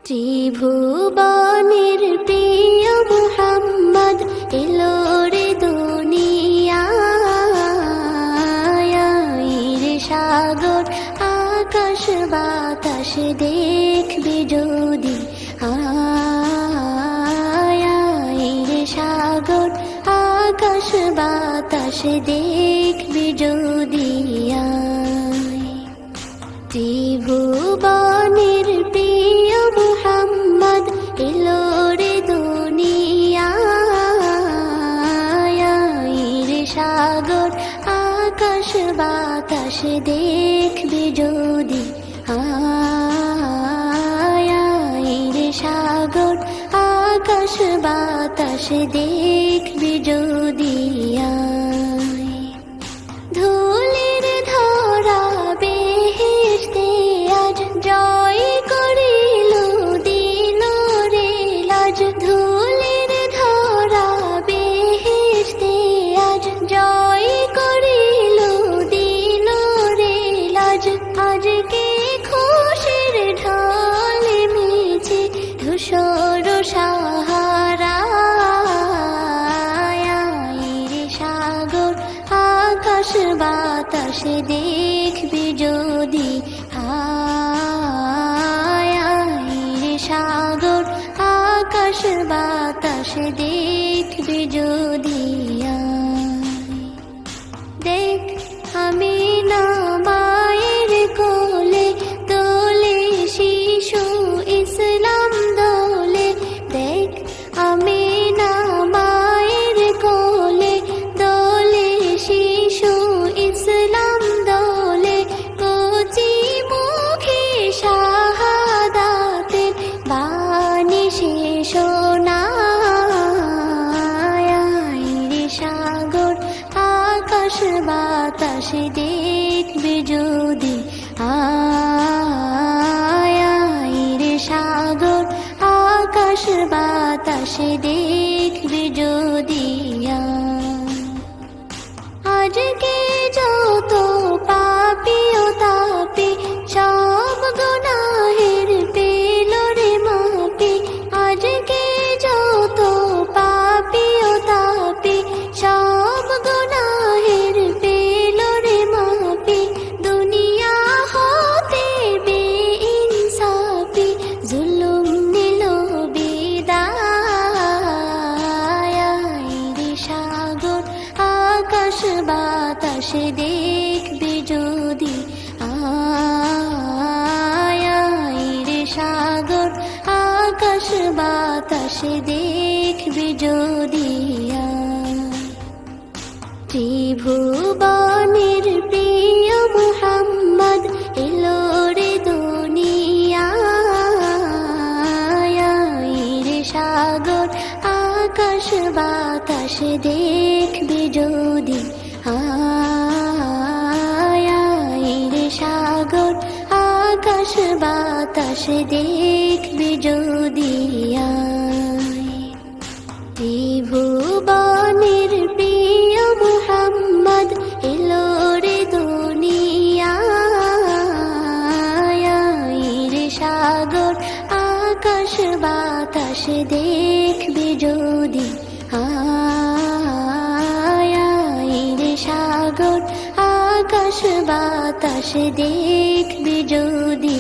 ত্রিভুবনের প্রিয় মুহাম্মদ এলো রে দুনিয়ায় রে সাগর আকাশ বাতাস দেখবি যদি রে সাগর আকাশ বাতাস দেখবি যদি ত্রিভুবনের প্রিয় মুহাম্মদ এলো রে দুনিয়ায় রে সাগর আকাশ বাতাস দেখবি যদি রে সাগর আকাশ বাতাস দেখবি যদি ধুলির ধরা বেহেশতে আজ জয় করিল দিল রে লাজ ধুলির ধরা বেহেশতে আজ জয় করিল দিল রে লাজ আজকে খুশির ঢল মেছে ধূসর সাহারা রে সাগর আকাশ বাতাস দেখবি যদি রে সাগর আকাশ বাতাস দেখবি যদি দেখ আমি না মায়ের কোলে দোলে শিশু ইসলাম দোলে দেখ আমি না মায়ের কোলে দোলে শিশু ইসলাম দোলে কচি মুখে শাহাদাতের বাণী শেষ রে সাগর আকাশ বাতাস দেখবি যদি রে সাগর আকাশ বাতাস দেখবি যদি আজকে যত পাপী ও তাপী সব গুনাহের পেল রে মাপি আজকে যত পাপী ও তাপী সব গুনাহের পেল রে মাপি দুনিয়া হতে বেইনসাফি জুলুম নিল বিদায় রে সাগর আকাশ বাতাস দেখবি যদি রে সাগর আকাশ বাতাস দেখবি যদি ত্রিভুবনের প্রিয় মুহাম্মদ এলো রে দুনিয়ায় রে সাগর আকাশ বাতাস দেখবি যদি রে সাগর আকাশ বাতাস দেখবি যদি ত্রিভুবনের প্রিয় মুহাম্মদ এলো রে দুনিয়ায় রে সাগর আকাশ বাতাস দেখবি যদি রে সাগর আকাশ বাতাস দেখবি যদি